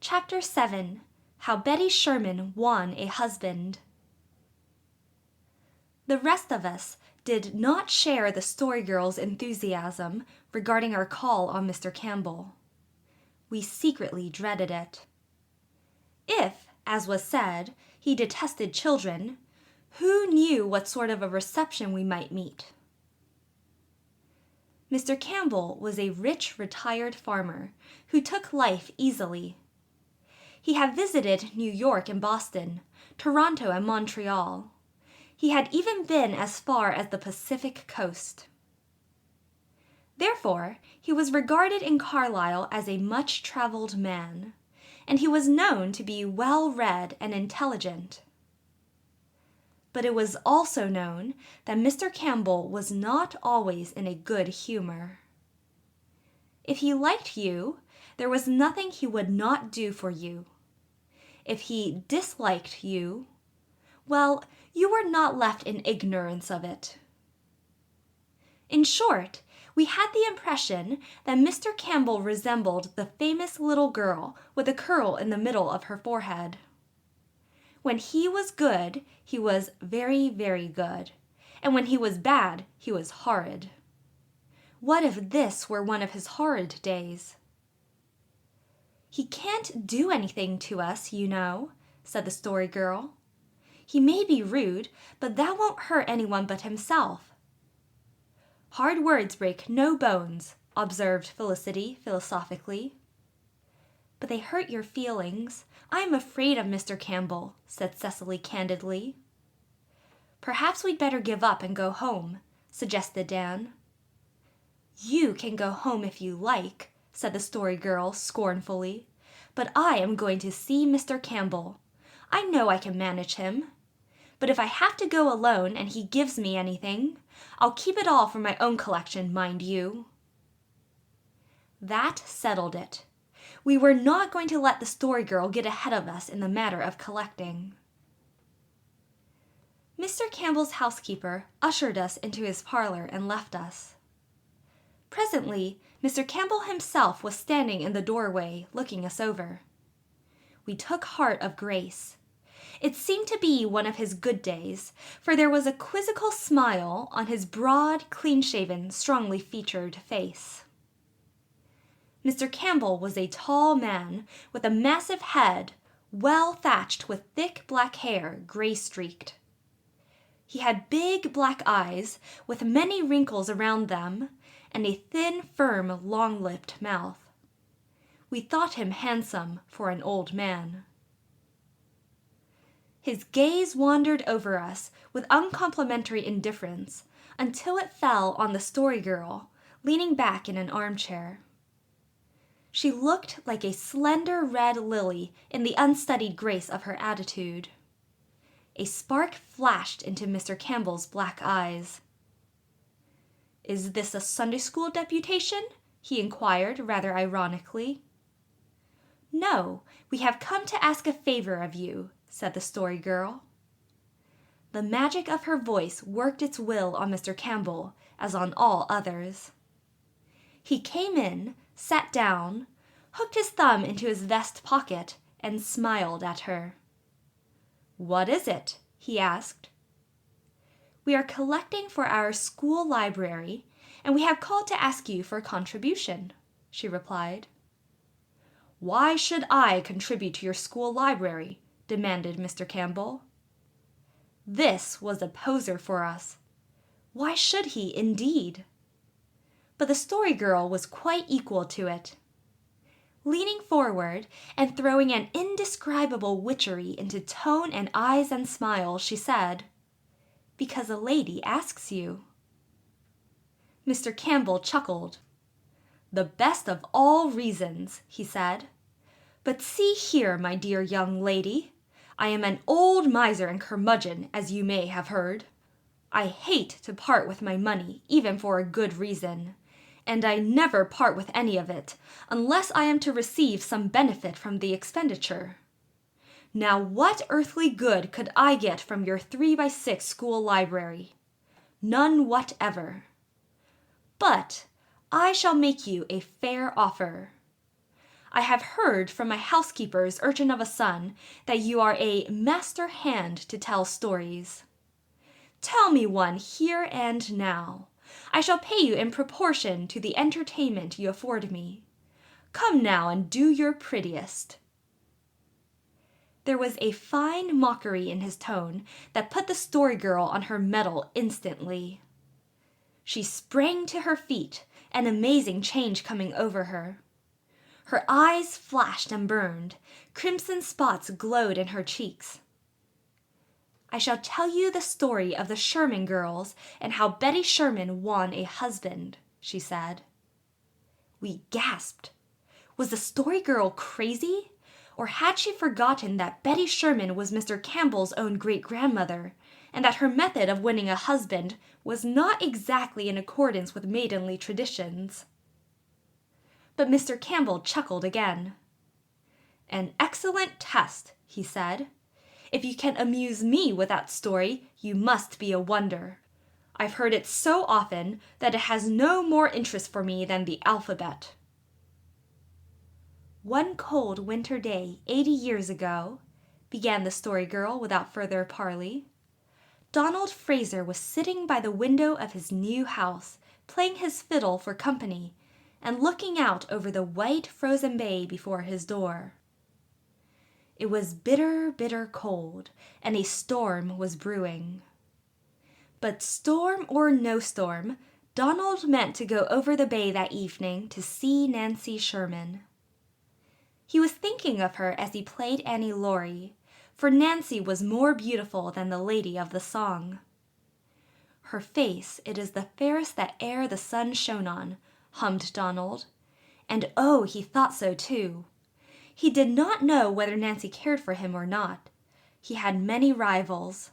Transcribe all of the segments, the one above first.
Chapter 7. How Betty Sherman Won a Husband. The rest of us did not share the Story Girl's enthusiasm regarding our call on Mr. Campbell. We secretly dreaded it. If, as was said, he detested children, who knew what sort of a reception we might meet? Mr. Campbell was a rich retired farmer who took life easily. He had visited New York and Boston, Toronto and Montreal. He had even been as far as the Pacific coast. Therefore, he was regarded in Carlisle as a much-traveled man, and he was known to be well-read and intelligent. But it was also known that Mr. Campbell was not always in a good humor. If he liked you, there was nothing he would not do for you. If he disliked you, well, you were not left in ignorance of it. In short, we had the impression that Mr. Campbell resembled the famous little girl with a curl in the middle of her forehead. When he was good, he was very, very good, and when he was bad, he was horrid. What if this were one of his horrid days? "He can't do anything to us, you know," said the Story Girl. "He may be rude, but that won't hurt anyone but himself." "Hard words break no bones," observed Felicity philosophically. "But they hurt your feelings. I am afraid of Mr. Campbell," said Cecily candidly. "Perhaps we'd better give up and go home," suggested Dan. "You can go home if you like," said the Story Girl scornfully, "but I am going to see Mr. Campbell. I know I can manage him. But if I have to go alone and he gives me anything, I'll keep it all for my own collection, mind you." That settled it. We were not going to let the Story Girl get ahead of us in the matter of collecting. Mr. Campbell's housekeeper ushered us into his parlor and left us. Presently, Mr. Campbell himself was standing in the doorway, looking us over. We took heart of grace. It seemed to be one of his good days, for there was a quizzical smile on his broad, clean-shaven, strongly featured face. Mr. Campbell was a tall man with a massive head, well thatched with thick black hair, gray-streaked. He had big black eyes with many wrinkles around them and a thin, firm, long-lipped mouth. We thought him handsome for an old man. His gaze wandered over us with uncomplimentary indifference until it fell on the Story Girl, leaning back in an armchair. She looked like a slender red lily in the unstudied grace of her attitude. A spark flashed into Mr. Campbell's black eyes. "Is this a Sunday school deputation?" he inquired rather ironically. "No, we have come to ask a favor of you," said the Story Girl. The magic of her voice worked its will on Mr. Campbell, as on all others. He came in, sat down, hooked his thumb into his vest pocket, and smiled at her. "What is it?" he asked. "We are collecting for our school library, and we have called to ask you for a contribution," she replied. "Why should I contribute to your school library?" demanded Mr. Campbell. This was a poser for us. Why should he, indeed? But the Story Girl was quite equal to it. Leaning forward and throwing an indescribable witchery into tone and eyes and smile, she said, "Because a lady asks you." Mr. Campbell chuckled. "The best of all reasons," he said. "But see here, my dear young lady, I am an old miser and curmudgeon, as you may have heard. I hate to part with my money, even for a good reason, and I never part with any of it, unless I am to receive some benefit from the expenditure. Now what earthly good could I get from your 3x6 school library? None whatever. But I shall make you a fair offer. I have heard from my housekeeper's urchin of a son that you are a master hand to tell stories. Tell me one here and now. I shall pay you in proportion to the entertainment you afford me. Come now and do your prettiest." There was a fine mockery in his tone that put the Story Girl on her mettle instantly. She sprang to her feet, an amazing change coming over her. Her eyes flashed and burned, crimson spots glowed in her cheeks. "I shall tell you the story of the Sherman girls and how Betty Sherman won a husband," she said. We gasped. Was the Story Girl crazy? Or had she forgotten that Betty Sherman was Mr. Campbell's own great-grandmother, and that her method of winning a husband was not exactly in accordance with maidenly traditions? But Mr. Campbell chuckled again. "An excellent test," he said. "If you can amuse me with that story, you must be a wonder. I've heard it so often that it has no more interest for me than the alphabet." "One cold winter day 80 years ago," began the Story Girl without further parley, "Donald Fraser was sitting by the window of his new house, playing his fiddle for company, and looking out over the white frozen bay before his door. It was bitter, bitter cold, and a storm was brewing. But storm or no storm, Donald meant to go over the bay that evening to see Nancy Sherman. He was thinking of her as he played Annie Laurie, for Nancy was more beautiful than the lady of the song. "Her face, it is the fairest that e'er the sun shone on," hummed Donald. And oh, he thought so too. He did not know whether Nancy cared for him or not. He had many rivals.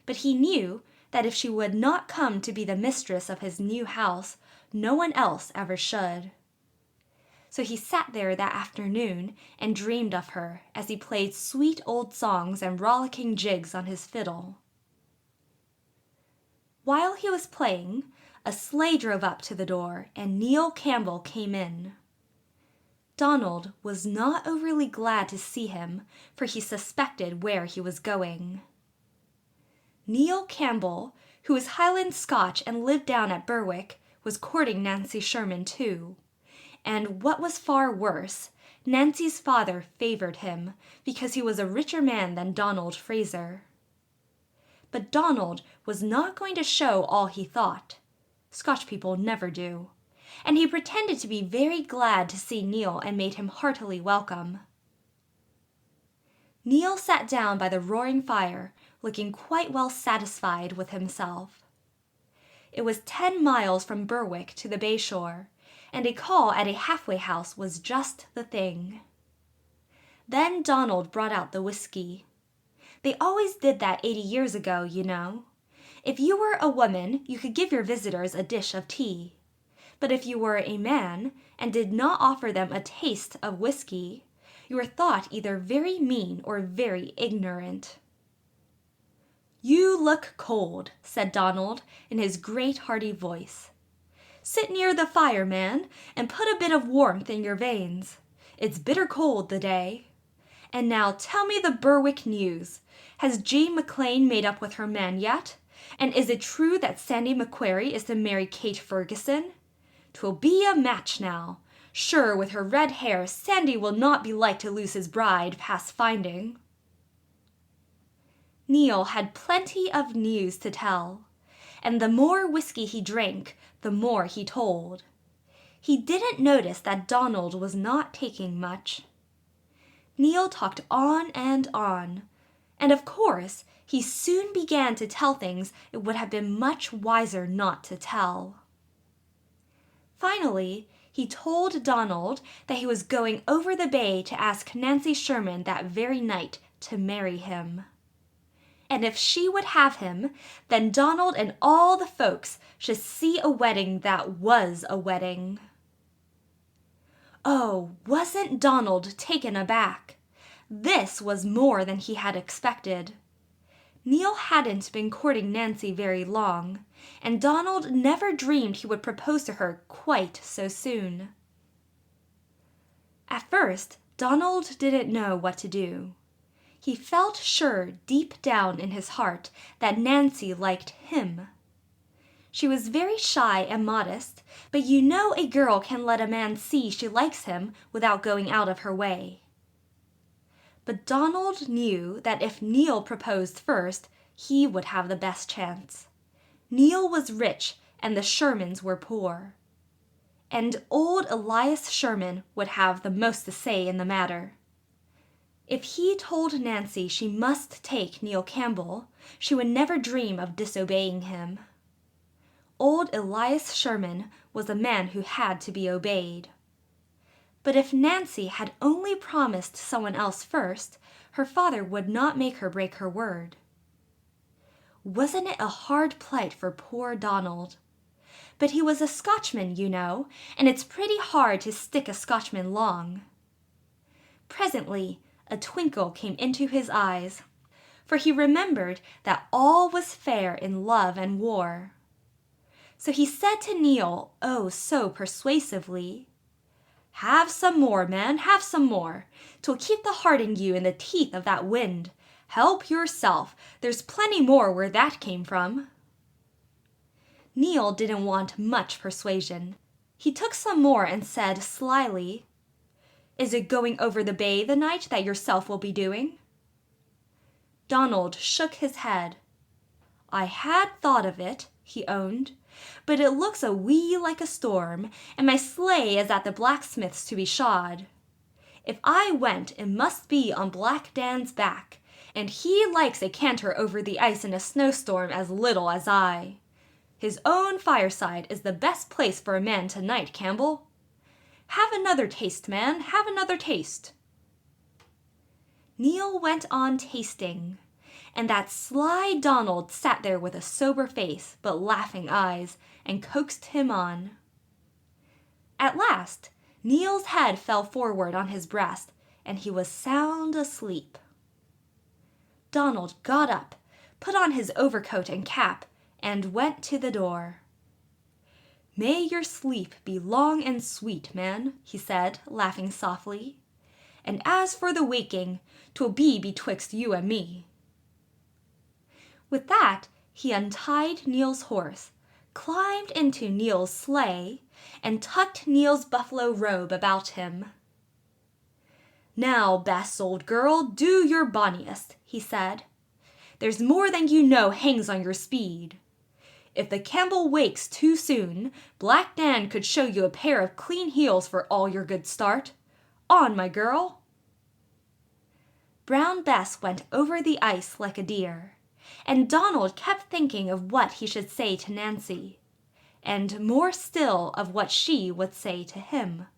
But he knew that if she would not come to be the mistress of his new house, no one else ever should. So he sat there that afternoon and dreamed of her as he played sweet old songs and rollicking jigs on his fiddle. While he was playing, a sleigh drove up to the door and Neil Campbell came in. Donald was not overly glad to see him, for he suspected where he was going. Neil Campbell, who was Highland Scotch and lived down at Berwick, was courting Nancy Sherman too. And what was far worse, Nancy's father favored him because he was a richer man than Donald Fraser. But Donald was not going to show all he thought. Scotch people never do. And he pretended to be very glad to see Neil and made him heartily welcome. Neil sat down by the roaring fire, looking quite well satisfied with himself. It was 10 miles from Berwick to the bay shore, and a call at a halfway house was just the thing. Then Donald brought out the whiskey. They always did that 80 years ago, you know. If you were a woman, you could give your visitors a dish of tea. But if you were a man and did not offer them a taste of whiskey, you were thought either very mean or very ignorant. "You look cold," said Donald in his great hearty voice. "Sit near the fire, man, and put a bit of warmth in your veins. It's bitter cold the day. And now tell me the Berwick news. Has Jane McLean made up with her man yet? And is it true that Sandy McQuarrie is to marry Kate Ferguson? 'Twill be a match now. Sure, with her red hair, Sandy will not be like to lose his bride past finding." Neil had plenty of news to tell, and the more whiskey he drank, the more he told. He didn't notice that Donald was not taking much. Neil talked on, and of course, he soon began to tell things it would have been much wiser not to tell. Finally, he told Donald that he was going over the bay to ask Nancy Sherman that very night to marry him. And if she would have him, then Donald and all the folks should see a wedding that was a wedding. Oh, wasn't Donald taken aback? This was more than he had expected. Neil hadn't been courting Nancy very long, and Donald never dreamed he would propose to her quite so soon. At first, Donald didn't know what to do. He felt sure deep down in his heart that Nancy liked him. She was very shy and modest, but you know a girl can let a man see she likes him without going out of her way. But Donald knew that if Neil proposed first, he would have the best chance. Neil was rich and the Shermans were poor. And old Elias Sherman would have the most to say in the matter. If he told Nancy she must take Neil Campbell, she would never dream of disobeying him. Old Elias Sherman was a man who had to be obeyed. But if Nancy had only promised someone else first, her father would not make her break her word. Wasn't it a hard plight for poor Donald? But he was a Scotchman, you know, and it's pretty hard to stick a Scotchman long. Presently, a twinkle came into his eyes, for he remembered that all was fair in love and war. So he said to Neil, oh, so persuasively, "Have some more, man, have some more. 'Twill keep the heart in you in the teeth of that wind. Help yourself, there's plenty more where that came from." Neil didn't want much persuasion. He took some more and said slyly, "Is it going over the bay the night that yourself will be doing?" Donald shook his head. "I had thought of it," he owned, "but it looks a wee like a storm, and my sleigh is at the blacksmith's to be shod. If I went, it must be on Black Dan's back, and he likes a canter over the ice in a snowstorm as little as I. His own fireside is the best place for a man tonight, Campbell. Have another taste, man, have another taste." Neil went on tasting, and that sly Donald sat there with a sober face but laughing eyes and coaxed him on. At last, Neil's head fell forward on his breast, and he was sound asleep. Donald got up, put on his overcoat and cap, and went to the door. "May your sleep be long and sweet, man," he said, laughing softly. "And as for the waking, 'twill be betwixt you and me." With that, he untied Neil's horse, climbed into Neil's sleigh, and tucked Neil's buffalo robe about him. "Now, Bess, old girl, do your bonniest," he said. "There's more than you know hangs on your speed. If the Campbell wakes too soon, Black Dan could show you a pair of clean heels for all your good start. On, my girl." Brown Bess went over the ice like a deer, and Donald kept thinking of what he should say to Nancy, and more still of what she would say to him.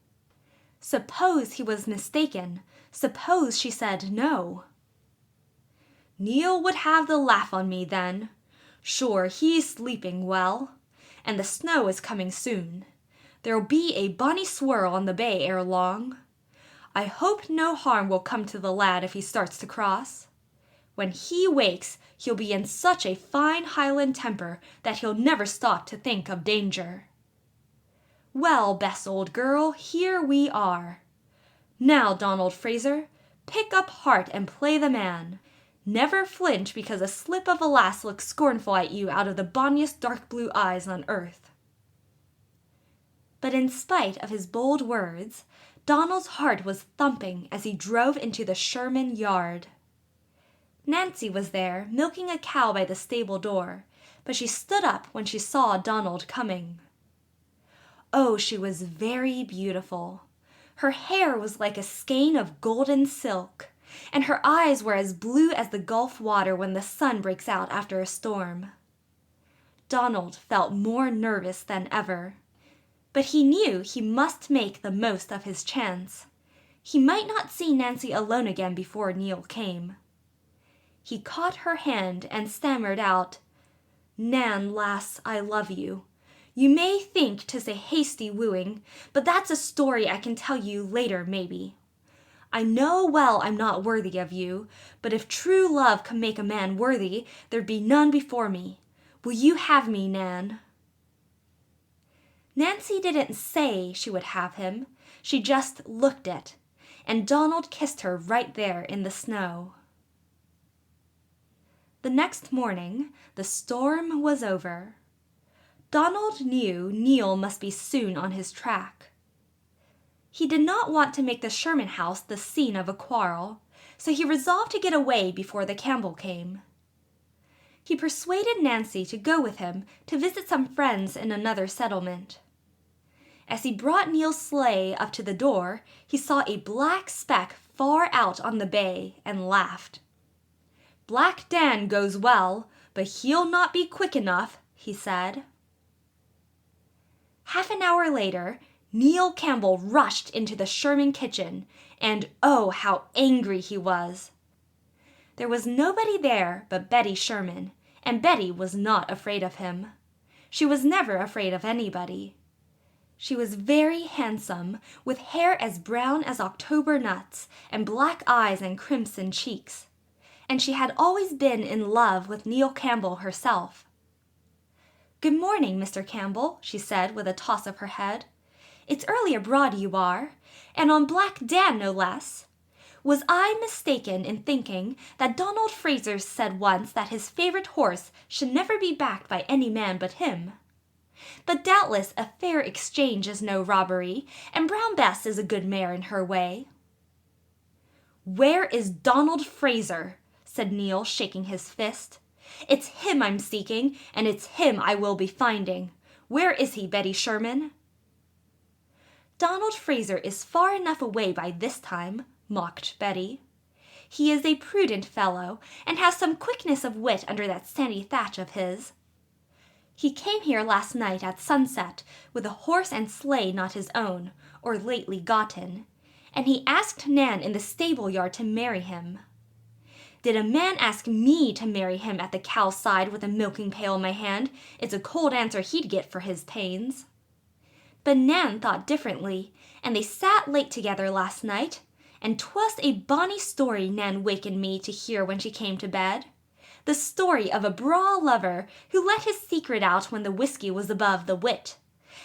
Suppose he was mistaken, suppose she said no. Neil would have the laugh on me then. Sure, he's sleeping well, and the snow is coming soon. There'll be a bonny swirl on the bay ere long. I hope no harm will come to the lad if he starts to cross. When he wakes, he'll be in such a fine Highland temper that he'll never stop to think of danger. Well, Bess, old girl, here we are. Now, Donald Fraser, pick up heart and play the man. Never flinch because a slip of a lass looks scornful at you out of the bonniest dark blue eyes on earth." But in spite of his bold words, Donald's heart was thumping as he drove into the Sherman yard. Nancy was there, milking a cow by the stable door, but she stood up when she saw Donald coming. Oh, she was very beautiful. Her hair was like a skein of golden silk, and her eyes were as blue as the Gulf water when the sun breaks out after a storm. Donald felt more nervous than ever, but he knew he must make the most of his chance. He might not see Nancy alone again before Neil came. He caught her hand and stammered out, "Nan, lass, I love you. You may think 'tis a hasty wooing, but that's a story I can tell you later, maybe. I know well I'm not worthy of you, but if true love could make a man worthy, there'd be none before me. Will you have me, Nan?" Nancy didn't say she would have him. She just looked it, and Donald kissed her right there in the snow. The next morning, the storm was over. Donald knew Neil must be soon on his track. He did not want to make the Sherman house the scene of a quarrel, so he resolved to get away before the Campbell came. He persuaded Nancy to go with him to visit some friends in another settlement. As he brought Neil's sleigh up to the door, he saw a black speck far out on the bay and laughed. "Black Dan goes well, but he'll not be quick enough," he said. Half an hour later, Neil Campbell rushed into the Sherman kitchen, and oh, how angry he was. There was nobody there but Betty Sherman, and Betty was not afraid of him. She was never afraid of anybody. She was very handsome, with hair as brown as October nuts, and black eyes and crimson cheeks. And she had always been in love with Neil Campbell herself. "Good morning, Mr. Campbell," she said with a toss of her head. "It's early abroad you are, and on Black Dan no less. Was I mistaken in thinking that Donald Fraser said once that his favorite horse should never be backed by any man but him? But doubtless a fair exchange is no robbery, and Brown Bess is a good mare in her way." "Where is Donald Fraser?" said Neil, shaking his fist. "It's him I'm seeking, and it's him I will be finding. Where is he, Betty Sherman?" "Donald Fraser is far enough away by this time," mocked Betty. "He is a prudent fellow, and has some quickness of wit under that sandy thatch of his. He came here last night at sunset with a horse and sleigh not his own, or lately gotten, and he asked Nan in the stable yard to marry him. Did a man ask me to marry him at the cow's side with a milking pail in my hand, it's a cold answer he'd get for his pains. But Nan thought differently, and they sat late together last night, and 'twas a bonny story Nan wakened me to hear when she came to bed. The story of a braw lover who let his secret out when the whiskey was above the wit,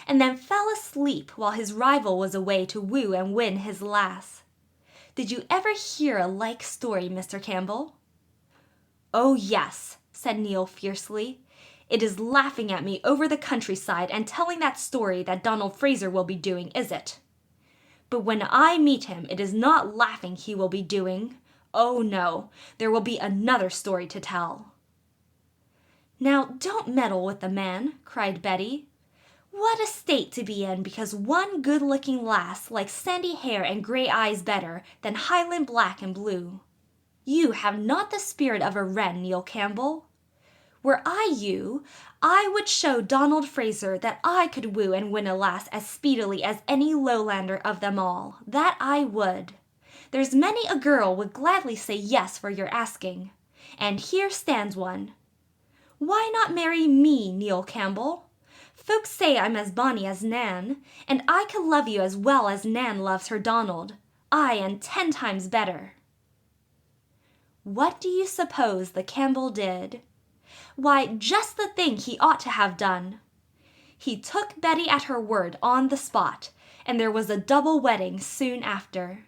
and then fell asleep while his rival was away to woo and win his lass. Did you ever hear a like story, Mr. Campbell?" "Oh, yes," said Neil fiercely. "It is laughing at me over the countryside and telling that story that Donald Fraser will be doing, is it? But when I meet him, it is not laughing he will be doing. Oh, no, there will be another story to tell." "Now, don't meddle with the man," cried Betty. "What a state to be in because one good-looking lass likes sandy hair and gray eyes better than Highland black and blue. You have not the spirit of a wren, Neil Campbell. Were I you, I would show Donald Fraser that I could woo and win a lass as speedily as any lowlander of them all. That I would. There's many a girl would gladly say yes for your asking. And here stands one. Why not marry me, Neil Campbell? Folks say I'm as bonny as Nan, and I could love you as well as Nan loves her Donald. Aye, and 10 times better." What do you suppose the Campbell did? Why, just the thing he ought to have done. He took Betty at her word on the spot, and there was a double wedding soon after.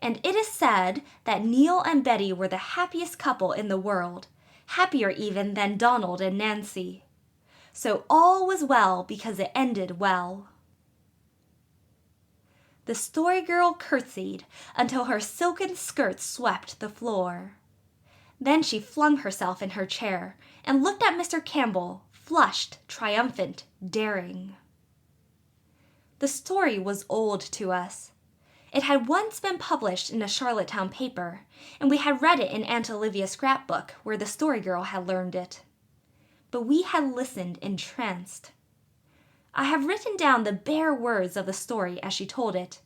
And it is said that Neil and Betty were the happiest couple in the world, happier even than Donald and Nancy. So all was well because it ended well. The Story Girl curtsied until her silken skirts swept the floor. Then she flung herself in her chair and looked at Mr. Campbell, flushed, triumphant, daring. The story was old to us. It had once been published in a Charlottetown paper, and we had read it in Aunt Olivia's scrapbook where the Story Girl had learned it. But we had listened entranced. I have written down the bare words of the story as she told it,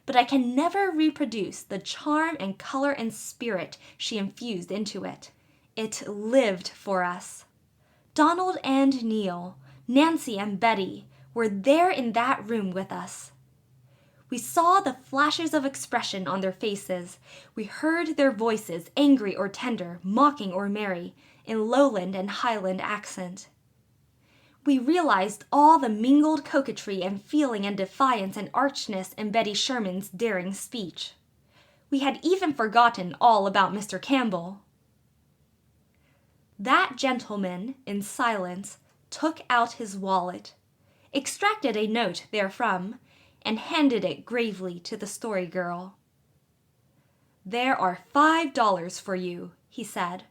but I can never reproduce the charm and color and spirit she infused into it. It lived for us. Donald and Neil, Nancy and Betty, were there in that room with us. We saw the flashes of expression on their faces. We heard their voices, angry or tender, mocking or merry, in lowland and highland accent. We realized all the mingled coquetry and feeling and defiance and archness in Betty Sherman's daring speech. We had even forgotten all about Mr. Campbell. That gentleman, in silence, took out his wallet, extracted a note therefrom, and handed it gravely to the Story Girl. "There are $5 for you," he said,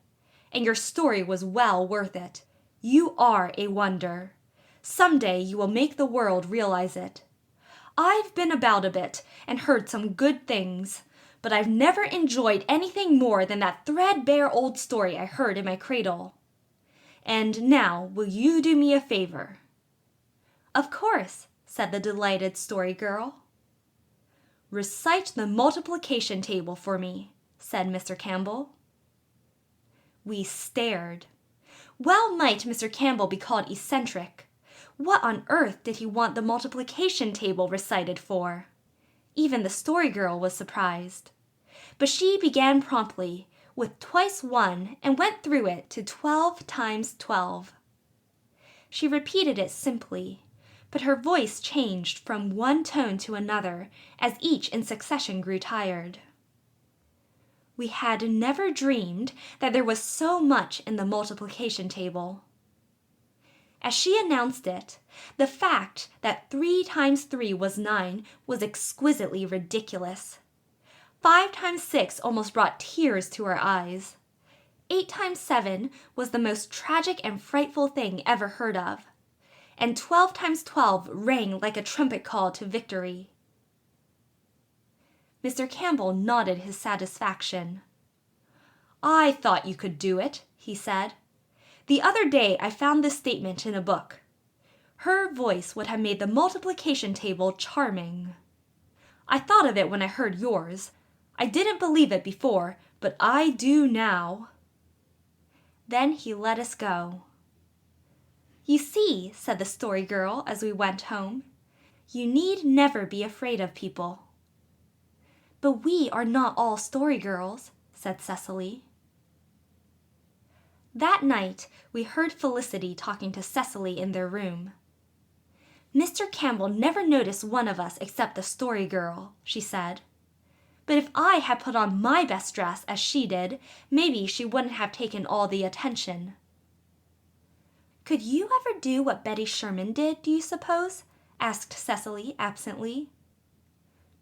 "and your story was well worth it. You are a wonder. Some day you will make the world realize it. I've been about a bit and heard some good things, but I've never enjoyed anything more than that threadbare old story I heard in my cradle. And now will you do me a favor?" "Of course," said the delighted Story Girl. "Recite the multiplication table for me," said Mr. Campbell. We stared. Well might Mr. Campbell be called eccentric. What on earth did he want the multiplication table recited for? Even the Story Girl was surprised. But she began promptly, with twice one, and went through it to 12 times 12. She repeated it simply, but her voice changed from one tone to another as each in succession grew tired. We had never dreamed that there was so much in the multiplication table. As she announced it, the fact that 3 times 3 was 9 was exquisitely ridiculous. 5 times 6 almost brought tears to our eyes. 8 times 7 was the most tragic and frightful thing ever heard of. And 12 times 12 rang like a trumpet call to victory. Mr. Campbell nodded his satisfaction. "I thought you could do it," he said. "The other day I found this statement in a book. Her voice would have made the multiplication table charming. I thought of it when I heard yours. I didn't believe it before, but I do now." Then he let us go. "You see," said the Story Girl as we went home, "you need never be afraid of people." "But we are not all Story Girls," said Cecily. That night we heard Felicity talking to Cecily in their room. "Mr. Campbell never noticed one of us except the Story Girl," she said. "But if I had put on my best dress as she did, maybe she wouldn't have taken all the attention." "Could you ever do what Betty Sherman did, do you suppose?" asked Cecily absently.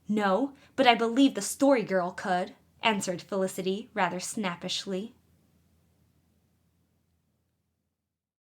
"No, but I believe the Story Girl could," answered Felicity rather snappishly.